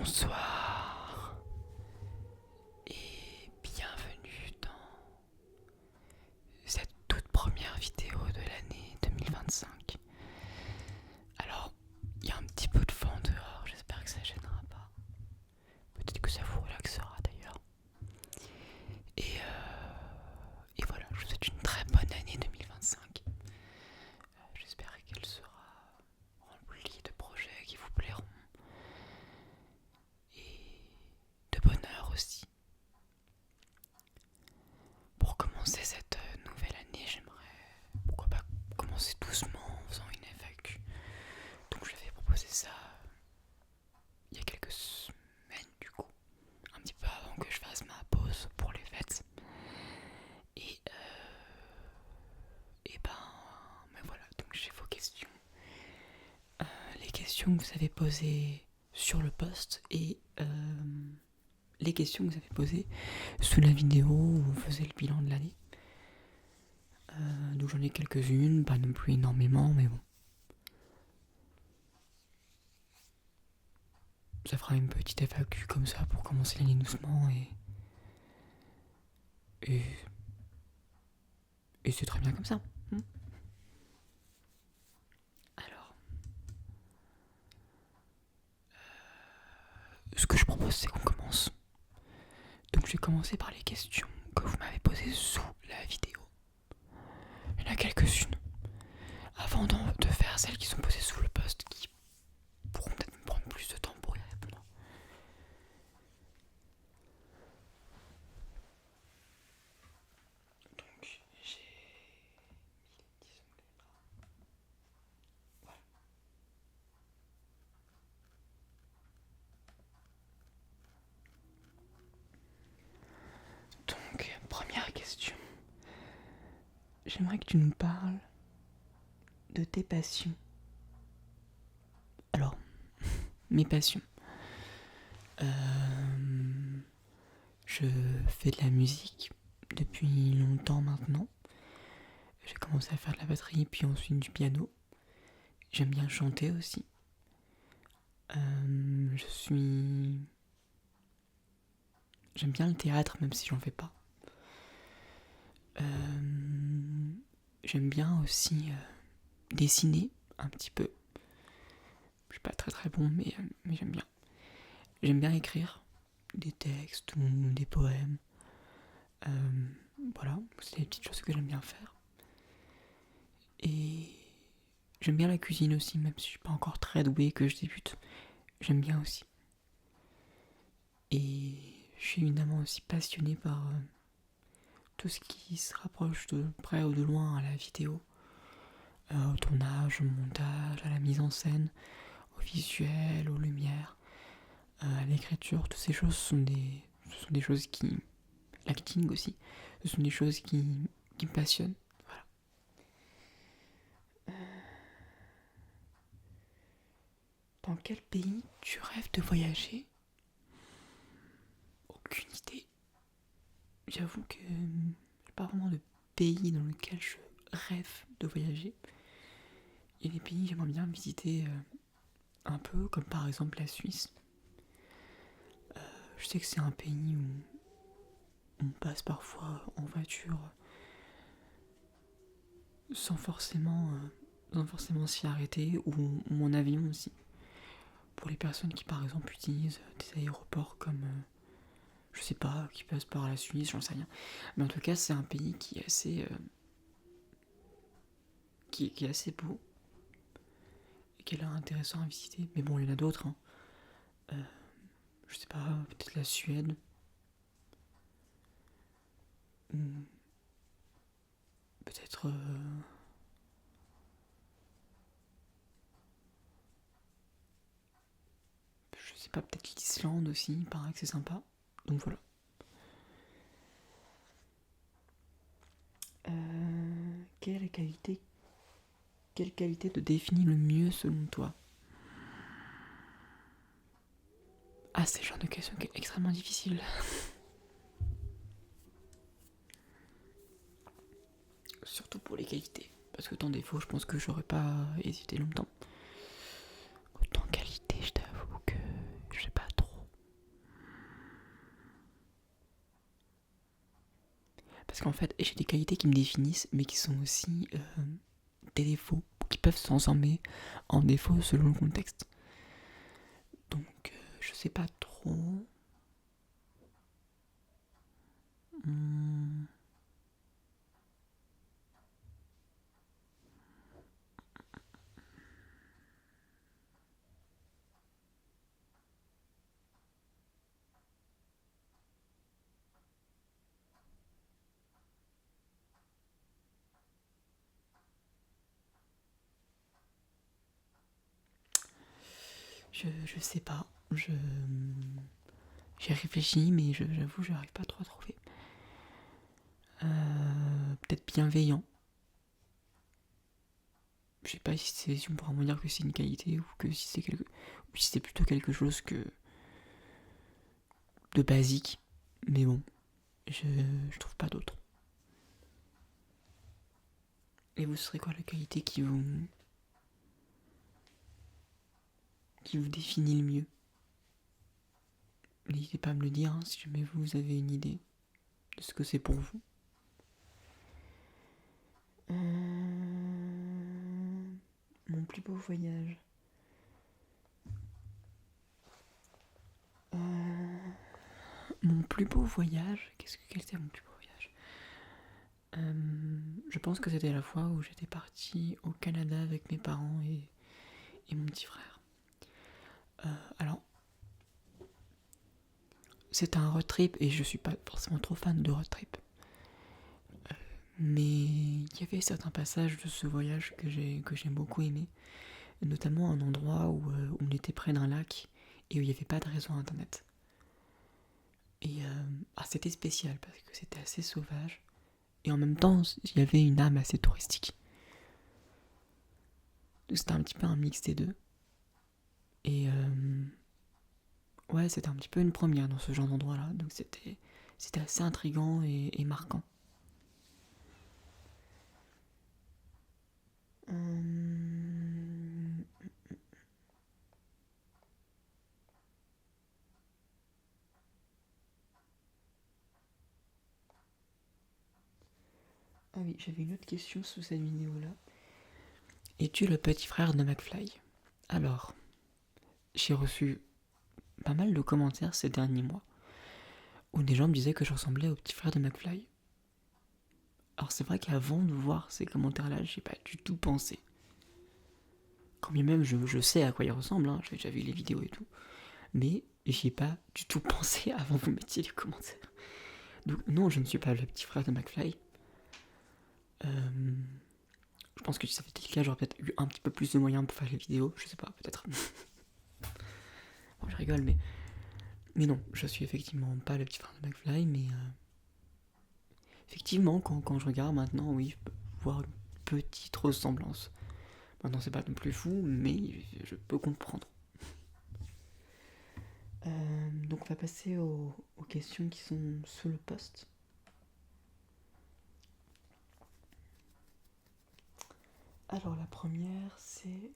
Bonsoir et bienvenue dans cette toute première vidéo de l'année 2025. Alors, il y a un petit peu de vent dehors, j'espère que ça gênera pas. Peut-être que ça vous relaxera d'ailleurs. Et voilà, je vous souhaite une très bonne année 2025. J'espère qu'elle sera remplie de projets qui vous plairont. Et de bonheur aussi. Pour commencer cette nouvelle année, j'aimerais pourquoi pas commencer doucement en faisant une FAQ. Donc je vais proposer ça il y a quelques semaines du coup, un petit peu avant que je fasse ma pause pour les fêtes. Mais voilà, donc j'ai vos questions. Les questions que vous avez posées sur le post et les questions que vous avez posées sous la vidéo où on faisait le bilan de l'année. Donc j'en ai quelques-unes, pas non plus énormément, mais bon. Ça fera une petite FAQ comme ça pour commencer l'année doucement et c'est très bien comme ça. Alors, ce que je propose c'est qu'on commence. Donc je vais commencer par les questions que vous m'avez posées sous la vidéo. Il y en a quelques-unes. Avant de faire celles qui sont posées sous le post, qui pourront peut-être me prendre plus de temps pour y répondre. Donc j'ai voilà. Donc, première question. J'aimerais que tu nous parles de tes passions. Alors, mes passions. Je fais de la musique depuis longtemps maintenant. J'ai commencé à faire de la batterie puis ensuite du piano. J'aime bien chanter aussi. J'aime bien le théâtre même si j'en fais pas. J'aime bien aussi dessiner un petit peu. Je suis pas très très bon mais j'aime bien. J'aime bien écrire des textes ou des poèmes. Voilà, c'est des petites choses que j'aime bien faire. Et j'aime bien la cuisine aussi, même si je suis pas encore très douée, que je débute. J'aime bien aussi. Et je suis évidemment aussi passionnée par tout ce qui se rapproche de près ou de loin à la vidéo. Au tournage, au montage, à la mise en scène, au visuel, aux lumières, à l'écriture. Toutes ces choses ce sont des choses qui... L'acting aussi. Ce sont des choses qui me passionnent. Voilà. Dans quel pays tu rêves de voyager ? Aucune idée. J'avoue que j'ai pas vraiment de pays dans lequel je rêve de voyager. Il y a des pays que j'aimerais bien visiter un peu, comme par exemple la Suisse. Je sais que c'est un pays où on passe parfois en voiture sans forcément s'y arrêter, ou en avion aussi. Pour les personnes qui par exemple utilisent des aéroports comme, je sais pas, qui passent par la Suisse, j'en sais rien. Mais en tout cas c'est un pays qui est assez... qui est assez beau. Et qui a l'air intéressant à visiter. Mais bon, il y en a d'autres. Je sais pas, peut-être la Suède. Ou peut-être... je sais pas, peut-être l'Islande aussi, il paraît que c'est sympa. Donc voilà. Quelle qualité te définit le mieux selon toi ? Ah, c'est le genre de question qui est extrêmement difficile. Surtout pour les qualités. Parce que tant défaut, je pense que j'aurais pas hésité longtemps. Autant qualité, je t'avoue que je sais pas trop. Parce qu'en fait, j'ai des qualités qui me définissent, mais qui sont aussi des défauts, qui peuvent se transformer en défauts selon le contexte. Donc, je sais pas trop. Je sais pas. J'ai réfléchi, mais j'avoue, je n'arrive pas trop à trouver. Peut-être bienveillant. Je sais pas si on pourra me dire que c'est une qualité ou que si c'est plutôt quelque chose de basique. Mais bon, je trouve pas d'autre. Et vous, ce serait quoi la qualité qui vous définit le mieux? N'hésitez pas à me le dire si jamais vous avez une idée de ce que c'est pour vous. Mon plus beau voyage. Mon plus beau voyage. Quel était mon plus beau voyage? Je pense que c'était la fois où j'étais partie au Canada avec mes parents et mon petit frère. Alors, c'était un road trip et je suis pas forcément trop fan de road trip. Mais il y avait certains passages de ce voyage que j'ai beaucoup aimé, notamment un endroit où on était près d'un lac et où il n'y avait pas de réseau internet. Et c'était spécial parce que c'était assez sauvage et en même temps il y avait une âme assez touristique. Donc c'était un petit peu un mix des deux. Et ouais, c'était un petit peu une première dans ce genre d'endroit-là, donc c'était assez intriguant et marquant. Ah oui, j'avais une autre question sous cette vidéo-là. Es-tu le petit frère de McFly? Alors, j'ai reçu pas mal de commentaires ces derniers mois où des gens me disaient que je ressemblais au petit frère de McFly. Alors c'est vrai qu'avant de voir ces commentaires-là, j'ai pas du tout pensé. Quand bien même je sais à quoi il ressemble, j'ai déjà vu les vidéos et tout. Mais j'y ai pas du tout pensé avant que vous mettiez les commentaires. Donc non, je ne suis pas le petit frère de McFly. Je pense que si ça avait été le cas, j'aurais peut-être eu un petit peu plus de moyens pour faire les vidéos. Je sais pas, peut-être. Bon, je rigole, mais non, je suis effectivement pas le petit frère de McFly, mais effectivement, quand je regarde maintenant, oui, je peux voir une petite ressemblance. Maintenant, c'est pas non plus fou, mais je peux comprendre. Donc, on va passer aux questions qui sont sous le post. Alors, la première, c'est...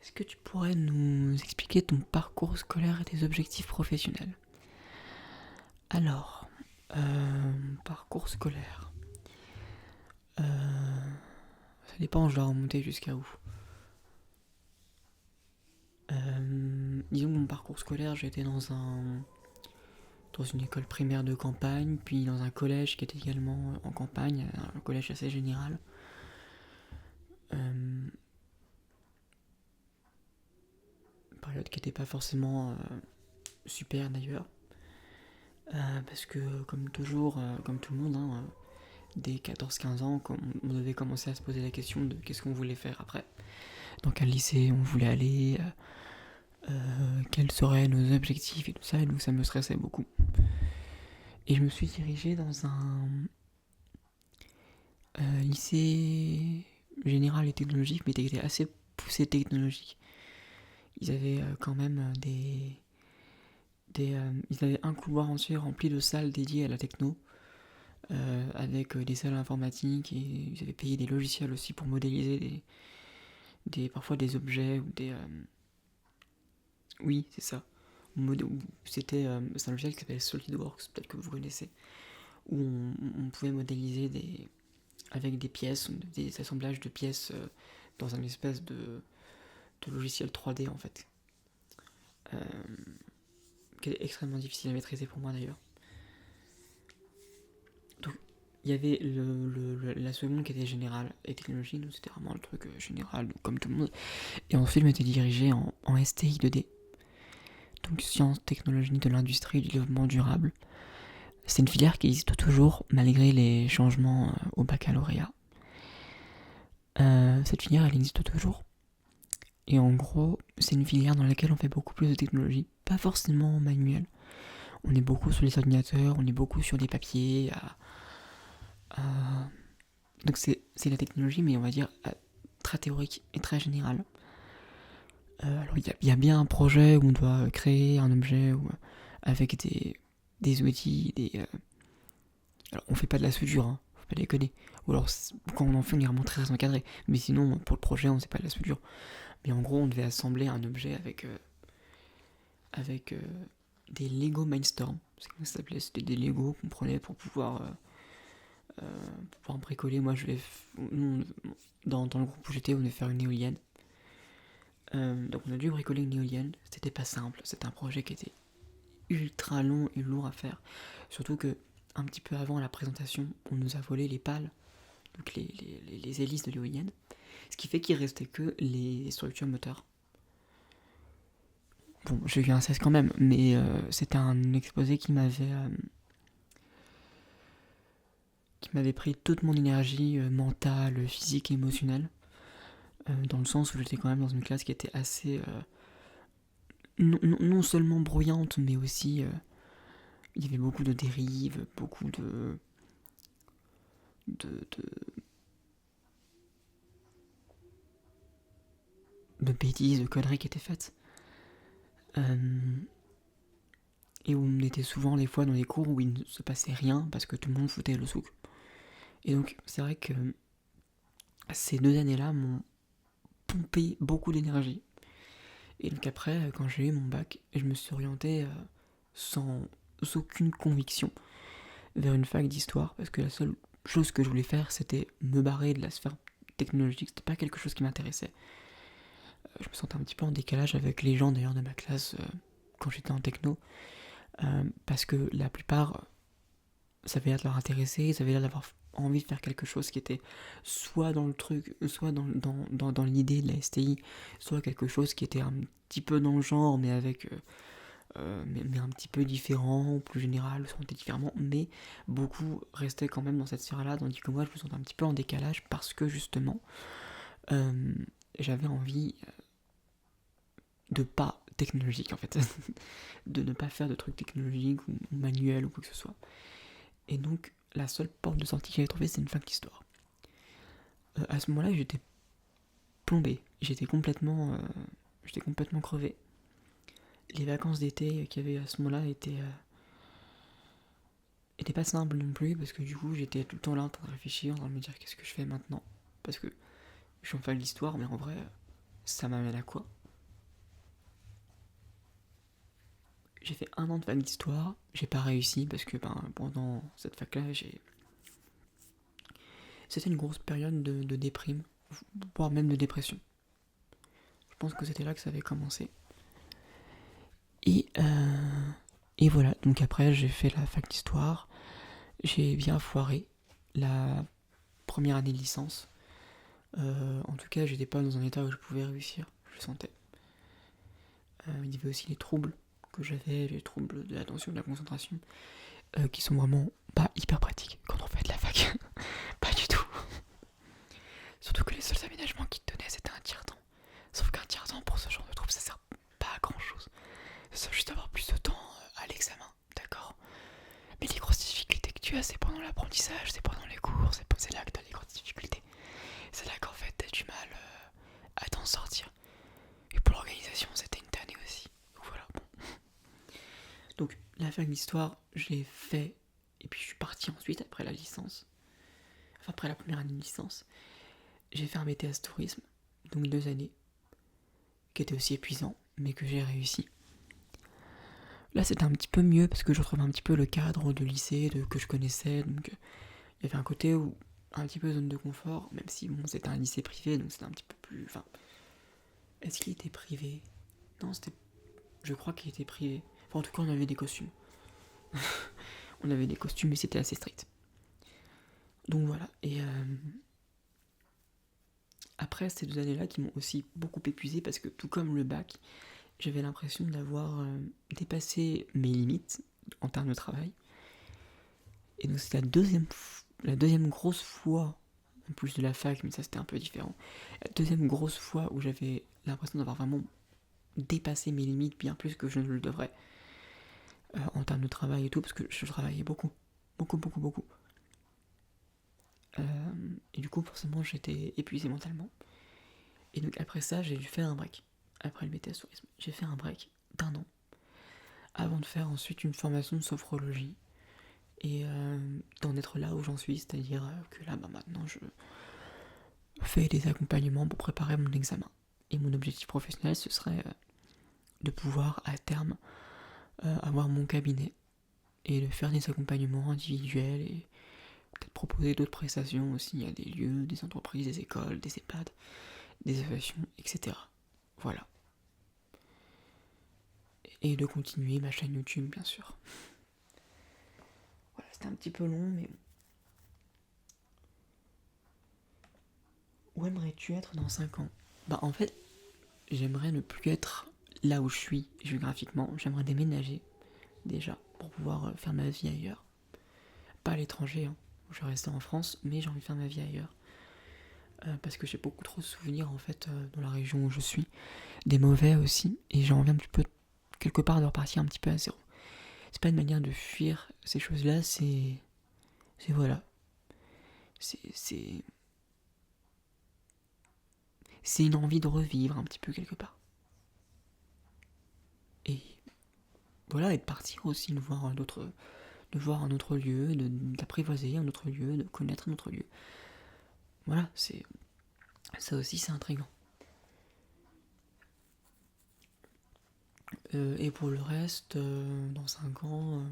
Est-ce que tu pourrais nous expliquer ton parcours scolaire et tes objectifs professionnels? Alors, parcours scolaire. Ça dépend, je dois remonter jusqu'à où. Disons que mon parcours scolaire, j'étais dans une école primaire de campagne, puis dans un collège qui était également en campagne, un collège assez général. Période qui n'était pas forcément super d'ailleurs. Parce que comme toujours, comme tout le monde, dès 14-15 ans, on devait commencer à se poser la question de qu'est-ce qu'on voulait faire après. Dans quel lycée on voulait aller, quels seraient nos objectifs et tout ça, et donc ça me stressait beaucoup. Et je me suis dirigé dans un lycée général et technologique, mais qui était assez poussé technologique. Ils avaient quand même ils avaient un couloir entier rempli de salles dédiées à la techno, avec des salles informatiques, et ils avaient payé des logiciels aussi pour modéliser parfois des objets ou des... Oui, c'est ça. C'est un logiciel qui s'appelle SolidWorks, peut-être que vous connaissez, où on pouvait modéliser avec des pièces, des assemblages de pièces dans un espèce de logiciel 3D en fait, qui est extrêmement difficile à maîtriser pour moi d'ailleurs. Donc il y avait la seconde qui était générale et technologie, donc c'était vraiment le truc général, donc, comme tout le monde. Et ensuite je m'étais dirigé en STI 2D, donc sciences, technologies de l'industrie et du développement durable. C'est une filière qui existe toujours malgré les changements au baccalauréat. Cette filière elle existe toujours. Et en gros, c'est une filière dans laquelle on fait beaucoup plus de technologie, pas forcément manuelle. On est beaucoup sur les ordinateurs, on est beaucoup sur des papiers. Donc c'est la technologie, mais on va dire très théorique et très générale. Alors il y a bien un projet où on doit créer un objet avec des outils, alors on fait pas de la soudure, hein, faut pas déconner. Ou alors quand on en fait, on est vraiment très encadré. Mais sinon, pour le projet, on sait pas de la soudure. Mais en gros, on devait assembler un objet avec des Lego Mindstorm. C'est comme ça s'appelait, c'était des Lego qu'on prenait pour pouvoir bricoler. Moi, dans le groupe où j'étais, on devait faire une éolienne. Donc on a dû bricoler une éolienne. C'était pas simple, c'était un projet qui était ultra long et lourd à faire. Surtout que un petit peu avant la présentation, on nous a volé les pales, donc les hélices de l'éolienne. Ce qui fait qu'il restait que les structures moteurs. Bon, j'ai eu un 16 quand même, mais c'était un exposé qui m'avait pris toute mon énergie mentale, physique et émotionnelle. Dans le sens où j'étais quand même dans une classe qui était assez non seulement bruyante, mais aussi il y avait beaucoup de dérives, beaucoup de bêtises, de conneries qui étaient faites. Et où on était souvent des fois dans des cours où il ne se passait rien parce que tout le monde foutait le souk. Et donc c'est vrai que ces 2 années-là m'ont pompé beaucoup d'énergie. Et donc après, quand j'ai eu mon bac, je me suis orienté sans aucune conviction vers une fac d'histoire, parce que la seule chose que je voulais faire, c'était me barrer de la sphère technologique. C'était pas quelque chose qui m'intéressait. Je me sentais un petit peu en décalage avec les gens d'ailleurs de ma classe quand j'étais en techno, parce que la plupart, ça avait l'air de leur intéresser, ils avaient l'air d'avoir envie de faire quelque chose qui était soit dans le truc, soit dans l'idée de la STI, soit quelque chose qui était un petit peu dans le genre, mais avec mais un petit peu différent, plus général, se sentait différemment, mais beaucoup restaient quand même dans cette sphère-là, tandis que moi je me sentais un petit peu en décalage parce que justement j'avais envie de pas technologique en fait, de ne pas faire de trucs technologiques ou manuels ou quoi que ce soit. Et donc la seule porte de sortie que j'avais trouvée, c'est une fac d'histoire. À ce moment-là, j'étais plombé, j'étais complètement crevé. Les vacances d'été qu'il y avait à ce moment-là étaient pas simples non plus, parce que du coup j'étais tout le temps là en train de réfléchir, en train de me dire qu'est-ce que je fais maintenant, parce que je suis en fac d'histoire, mais en vrai ça m'amène à quoi? J'ai fait 1 an de fac d'histoire, j'ai pas réussi parce que pendant cette fac-là, c'était une grosse période de déprime, voire même de dépression. Je pense que c'était là que ça avait commencé. Et voilà, donc après j'ai fait la fac d'histoire, j'ai bien foiré la première année de licence. En tout cas, j'étais pas dans un état où je pouvais réussir, je le sentais. Il y avait aussi les troubles que j'avais, les troubles de l'attention, de la concentration, qui sont vraiment pas hyper pratiques quand on fait de la fac. Pas du tout. Surtout que les seuls aménagements qu'ils te donnaient, c'était un tiers-temps. Sauf qu'un tiers-temps pour ce genre de troubles, ça sert pas à grand-chose. Ça sert juste avoir plus de temps à l'examen, d'accord? Mais les grosses difficultés que tu as, c'est pendant l'apprentissage, c'est pendant les cours, c'est là que tu as les grosses difficultés. C'est là qu'en fait, t'as du mal à t'en sortir. Et pour l'organisation, c'était une tannée aussi. Donc voilà, bon. Donc la fac d'histoire, je l'ai fait, et puis je suis parti ensuite après la licence. Enfin, après la première année de licence. J'ai fait un BTS tourisme, donc 2 années, qui était aussi épuisant, mais que j'ai réussi. Là c'était un petit peu mieux parce que je retrouvais un petit peu le cadre de lycée que je connaissais, donc il y avait un côté où un petit peu zone de confort, même si bon c'était un lycée privé, donc c'était un petit peu plus... Enfin, est-ce qu'il était privé? Non, c'était... Je crois qu'il était privé. Enfin, en tout cas, on avait des costumes. On avait des costumes, mais c'était assez strict. Donc voilà, et après ces 2 années-là qui m'ont aussi beaucoup épuisé parce que tout comme le bac, j'avais l'impression d'avoir dépassé mes limites en termes de travail. Et donc c'était la deuxième grosse fois, en plus de la fac, mais ça c'était un peu différent, la deuxième grosse fois où j'avais l'impression d'avoir vraiment dépassé mes limites bien plus que je ne le devrais en termes de travail et tout, parce que je travaillais beaucoup. Beaucoup. Et du coup, forcément, j'étais épuisé mentalement. Et donc après ça, j'ai dû faire un break. Après le BTS Tourisme, j'ai fait un break d'1 an avant de faire ensuite une formation de sophrologie et d'en être là où j'en suis, c'est-à-dire que là, maintenant, je fais des accompagnements pour préparer mon examen. Et mon objectif professionnel, ce serait de pouvoir à terme avoir mon cabinet et de faire des accompagnements individuels et peut-être proposer d'autres prestations aussi à des lieux, des entreprises, des écoles, des EHPAD, des associations, etc. Voilà. Et de continuer ma chaîne YouTube, bien sûr. Voilà, c'était un petit peu long, mais bon. Où aimerais-tu être dans 5 ans? Bah en fait, j'aimerais ne plus être là où je suis géographiquement. J'aimerais déménager, déjà, pour pouvoir faire ma vie ailleurs. Pas à l'étranger, hein. Je vais rester en France, mais j'ai envie de faire ma vie ailleurs. Parce que j'ai beaucoup trop de souvenirs, en fait, dans la région où je suis. Des mauvais aussi, et j'ai envie un petit peu, quelque part, de repartir un petit peu à zéro. C'est pas une manière de fuir ces choses-là, c'est voilà. C'est une envie de revivre un petit peu quelque part. Et voilà, et de partir aussi, de voir un autre lieu, d'apprivoiser un autre lieu, de connaître un autre lieu. Voilà, ça aussi c'est intriguant. Et pour le reste, dans 5 ans,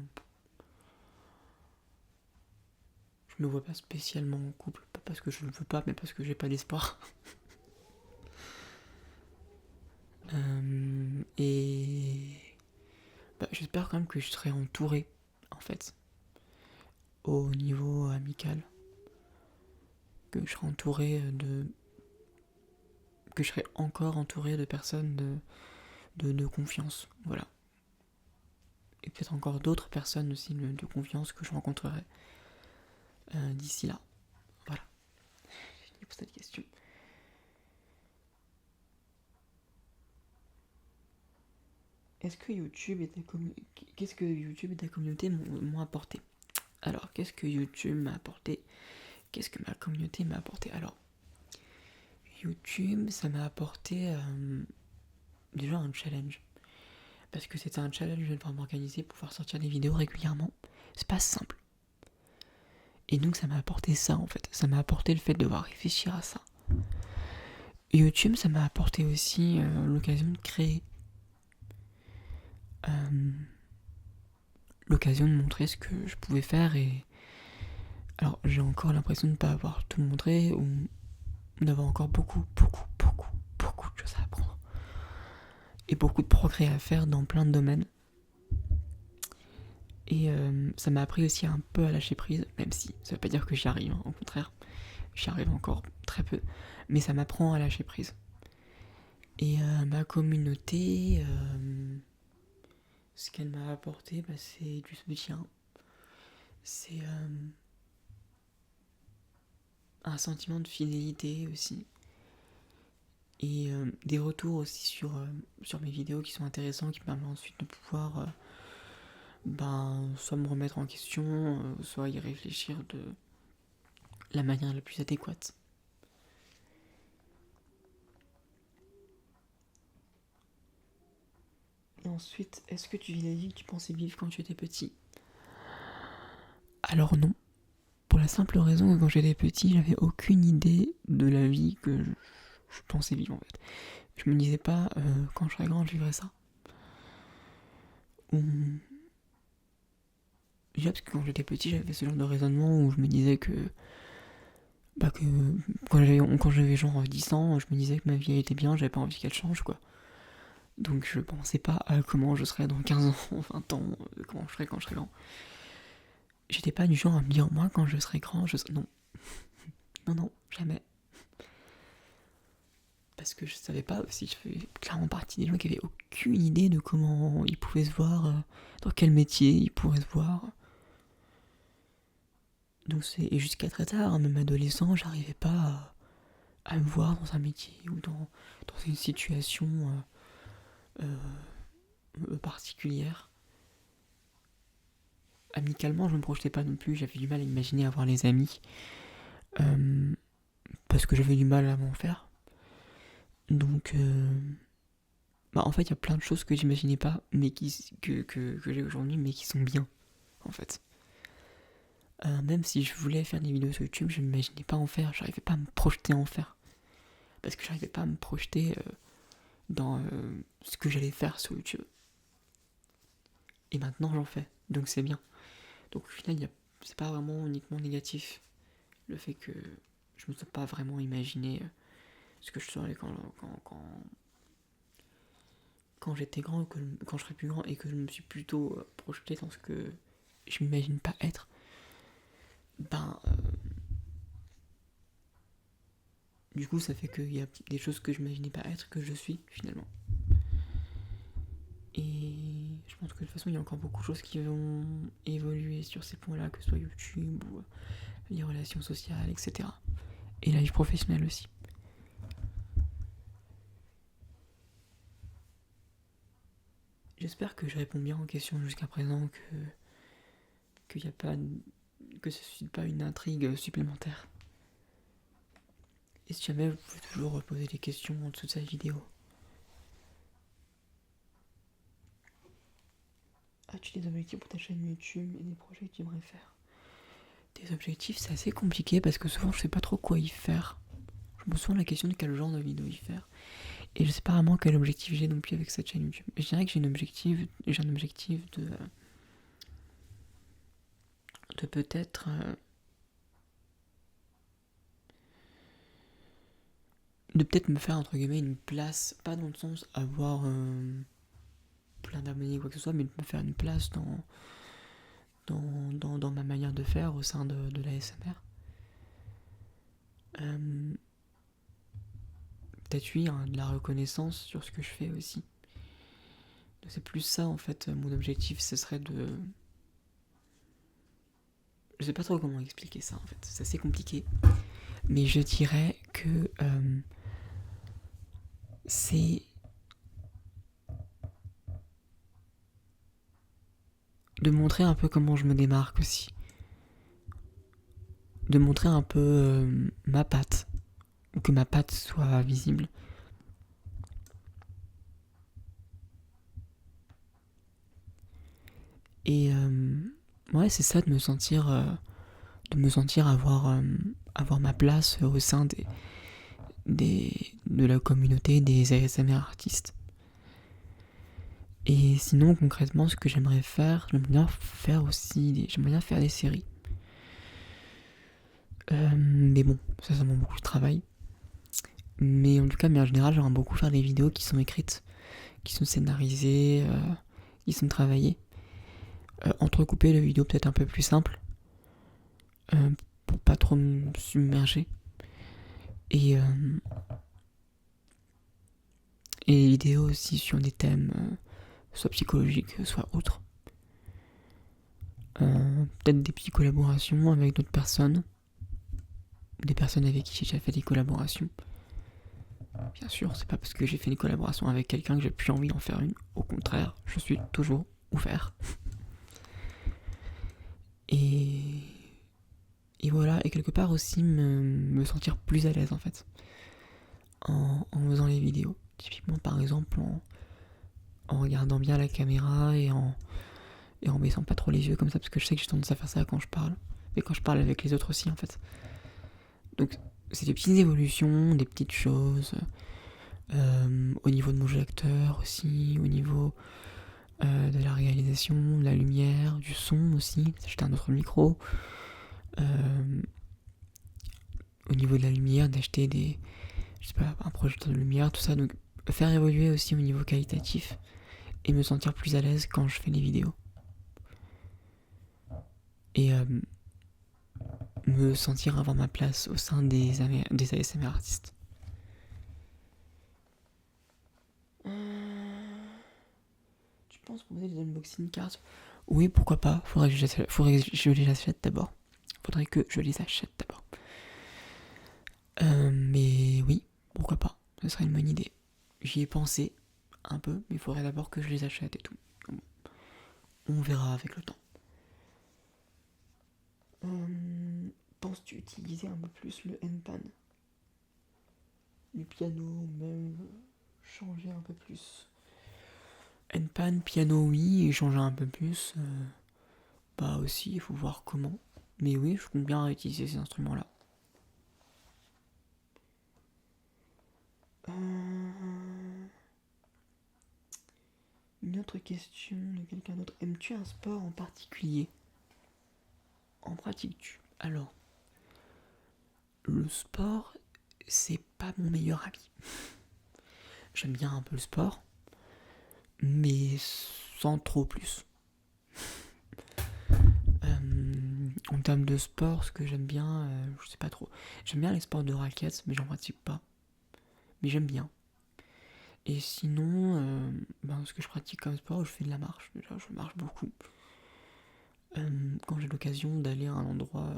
je me vois pas spécialement en couple, pas parce que je ne veux pas, mais parce que j'ai pas d'espoir. Et j'espère quand même que je serai entouré, en fait, au niveau amical, que je serai que je serai encore entouré de personnes de confiance, voilà. Et peut-être encore d'autres personnes aussi de confiance que je rencontrerai d'ici là. Voilà. J'ai fini pour cette question. Qu'est-ce que YouTube et ta communauté m'ont apporté? Alors, qu'est-ce que YouTube m'a apporté? Qu'est-ce que ma communauté m'a apporté? Alors, YouTube, ça m'a apporté déjà un challenge. Parce que c'était un challenge de devoir m'organiser pour pouvoir sortir des vidéos régulièrement. C'est pas simple. Et donc ça m'a apporté ça en fait. Ça m'a apporté le fait de devoir réfléchir à ça. YouTube, ça m'a apporté aussi l'occasion de créer. L'occasion de montrer ce que je pouvais faire et... Alors j'ai encore l'impression de ne pas avoir tout montré ou d'avoir encore beaucoup de choses à apprendre. Et beaucoup de progrès à faire dans plein de domaines. Et ça m'a appris aussi un peu à lâcher prise, même si ça veut pas dire que j'y arrive, hein, au contraire, j'y arrive encore très peu, mais ça m'apprend à lâcher prise. Et ma communauté, ce qu'elle m'a apporté, c'est du soutien, c'est un sentiment de fidélité aussi, et des retours aussi sur mes vidéos qui sont intéressants, qui me permettent ensuite de pouvoir soit me remettre en question, soit y réfléchir de la manière la plus adéquate. Et ensuite, est-ce que tu vis la vie que tu pensais vivre quand tu étais petit? Alors non. Pour la simple raison que quand j'étais petit, j'avais aucune idée de la vie que je pensais vivre en fait. Je me disais pas, quand je serai grand, je vivrai ça. où... Déjà parce que quand j'étais petit, j'avais ce genre de raisonnement où je me disais que... que quand j'avais genre 10 ans, je me disais que ma vie était bien, j'avais pas envie qu'elle change, quoi. Donc je pensais pas à comment je serais dans 15 ans, 20 ans, comment je serais quand je serais grand. J'étais pas du genre à me dire, moi, quand je serai grand, je serai... Non. Non, jamais. Parce que je savais pas aussi, je fais clairement partie des gens qui avaient aucune idée de comment ils pouvaient se voir, dans quel métier ils pourraient se voir. Donc et jusqu'à très tard, hein, même adolescent, j'arrivais pas à me voir dans un métier ou dans une situation particulière. Amicalement, je me projetais pas non plus, j'avais du mal à imaginer avoir les amis. Parce que j'avais du mal à m'en faire. Donc, en fait, il y a plein de choses que j'imaginais pas, mais que j'ai aujourd'hui, mais qui sont bien, en fait. Même si je voulais faire des vidéos sur YouTube, je m'imaginais pas en faire, j'arrivais pas à me projeter en faire. Parce que j'arrivais pas à me projeter dans ce que j'allais faire sur YouTube. Et maintenant, j'en fais, donc c'est bien. Donc au final, c'est pas vraiment uniquement négatif, le fait que je me sois pas vraiment imaginé ce que je serais quand j'étais grand, quand je serais plus grand, et que je me suis plutôt projeté dans ce que je m'imagine pas être. Du coup, ça fait qu'il y a des choses que je m'imaginais pas être que je suis finalement. Et je pense que de toute façon, il y a encore beaucoup de choses qui vont évoluer sur ces points-là, que ce soit YouTube ou les relations sociales, etc. Et la vie professionnelle aussi. J'espère que je réponds bien aux questions jusqu'à présent, que ce ne suscite pas une intrigue supplémentaire. Et si jamais, vous pouvez toujours poser des questions en dessous de cette vidéo. As-tu des objectifs pour ta chaîne YouTube et des projets que tu aimerais faire? Des objectifs, c'est assez compliqué parce que souvent je sais pas trop quoi y faire. Je me pose souvent la question de quel genre de vidéo y faire. Et je sais pas vraiment quel objectif j'ai non plus avec cette chaîne YouTube. Je dirais que j'ai un objectif de peut-être me faire entre guillemets une place, pas dans le sens avoir plein d'abonnés ou quoi que ce soit, mais de me faire une place dans ma manière de faire au sein de l'ASMR. Peut-être oui, de la reconnaissance sur ce que je fais aussi. Donc c'est plus ça en fait, mon objectif, ce serait de... Je sais pas trop comment expliquer ça en fait, c'est assez compliqué. Mais je dirais que c'est de montrer un peu comment je me démarque aussi. De montrer un peu ma patte, ou que ma patte soit visible. Et ouais, c'est ça, de me sentir avoir ma place au sein de la communauté des ASMR artistes. Et sinon, concrètement, ce que j'aimerais faire faire des séries. Mais bon, ça demande beaucoup de travail. Mais en tout cas, en général, j'aimerais beaucoup faire des vidéos qui sont écrites, qui sont scénarisées, qui sont travaillées. Entrecouper les vidéos peut-être un peu plus simples, pour pas trop me submerger. Et les vidéos aussi sur des thèmes soit psychologiques, soit autres. Peut-être des petites collaborations avec d'autres personnes, des personnes avec qui j'ai déjà fait des collaborations. Bien sûr, c'est pas parce que j'ai fait une collaboration avec quelqu'un que j'ai plus envie d'en faire une. Au contraire, je suis toujours ouvert. Et voilà, et quelque part aussi me sentir plus à l'aise en fait, en faisant les vidéos. Typiquement par exemple en regardant bien la caméra et en baissant pas trop les yeux comme ça, parce que je sais que j'ai tendance à faire ça quand je parle. Et quand je parle avec les autres aussi en fait. Donc c'est des petites évolutions, des petites choses. Au niveau de mon jeu d'acteur aussi, au niveau de la réalisation l'organisation, la lumière, du son aussi, d'acheter un autre micro. Au niveau de la lumière, d'acheter un projecteur de lumière, tout ça. Donc faire évoluer aussi au niveau qualitatif et me sentir plus à l'aise quand je fais les vidéos. Et me sentir avoir ma place au sein des ASMR artistes. Tu penses proposer des unboxing cards? Oui, pourquoi pas. Faudrait que je les achète d'abord. Mais oui, pourquoi pas. Ce serait une bonne idée. J'y ai pensé un peu, mais il faudrait d'abord que je les achète et tout. On verra avec le temps. Penses-tu utiliser un peu plus le handpan du piano, même changer un peu plus? Handpan, piano, oui, et changer un peu plus, bah aussi, il faut voir comment. Mais oui, je compte bien utiliser ces instruments-là. Une autre question de quelqu'un d'autre. Aimes-tu un sport en particulier? En pratiques-tu? Alors, le sport, c'est pas mon meilleur ami. J'aime bien un peu le sport, mais sans trop plus. En termes de sport, ce que j'aime bien, je sais pas trop. J'aime bien les sports de raquettes, mais j'en pratique pas. Mais j'aime bien. Et sinon, ce que je pratique comme sport, je fais de la marche. Déjà, je marche beaucoup. Quand j'ai l'occasion d'aller à un endroit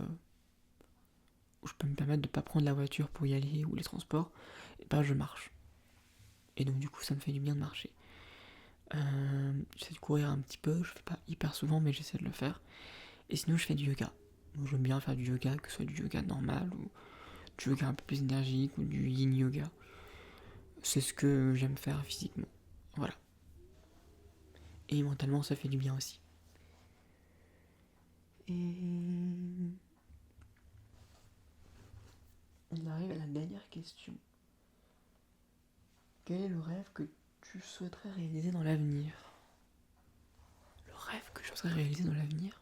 où je peux me permettre de pas prendre la voiture pour y aller ou les transports, et bah je marche. Et donc du coup, ça me fait du bien de marcher. J'essaie de courir un petit peu, je fais pas hyper souvent, mais j'essaie de le faire. Et sinon, je fais du yoga. Donc, j'aime bien faire du yoga, que ce soit du yoga normal ou du yoga un peu plus énergique ou du yin yoga. C'est ce que j'aime faire physiquement. Voilà. Et mentalement, ça fait du bien aussi. Et on arrive à la dernière question. Quel est le rêve que tu souhaiterais réaliser dans l'avenir? Le rêve que je souhaiterais réaliser dans l'avenir?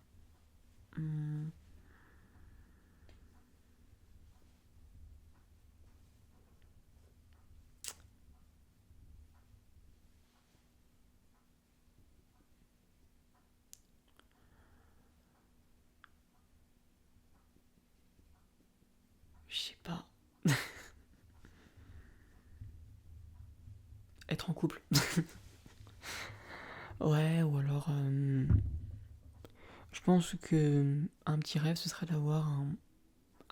Je sais pas. Être en couple. Ouais, ou alors... je pense que un petit rêve, ce serait d'avoir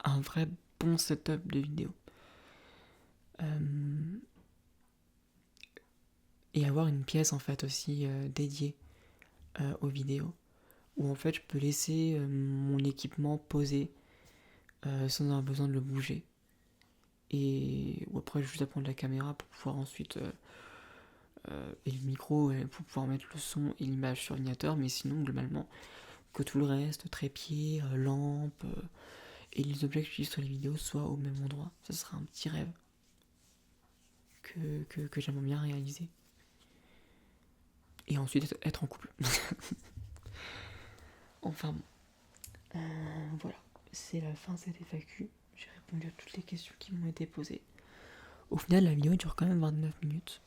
un vrai bon setup de vidéo. Et avoir une pièce en fait aussi dédiée aux vidéos. Où en fait je peux laisser mon équipement posé sans avoir besoin de le bouger. Et ou après juste à prendre la caméra pour pouvoir ensuite et le micro pour pouvoir mettre le son et l'image sur l'ordinateur, mais sinon globalement que tout le reste, trépied, lampe et les objets que j'utilise sur les vidéos soient au même endroit. Ça serait un petit rêve que j'aimerais bien réaliser. Et ensuite être en couple. Enfin bon. Voilà, c'est la fin de cette FAQ. J'ai répondu à toutes les questions qui m'ont été posées. Au final, la vidéo dure quand même 29 minutes.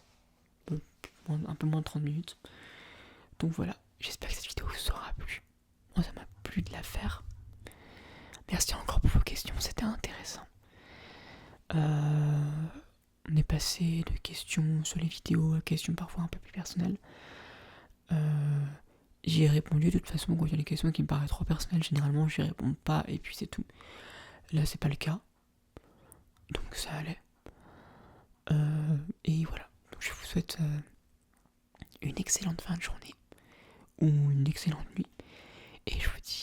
Un peu moins de 30 minutes. Donc voilà, j'espère que cette vidéo vous aura plu. Moi, ça m'a plu de la faire. Merci encore pour vos questions, c'était intéressant. On est passé de questions sur les vidéos à questions parfois un peu plus personnelles. J'y ai répondu de toute façon quand il y a des questions qui me paraissent trop personnelles. Généralement, j'y réponds pas et puis c'est tout. Là, c'est pas le cas. Donc ça allait. Et voilà. Donc, je vous souhaite une excellente fin de journée ou une excellente nuit. Et je vous dis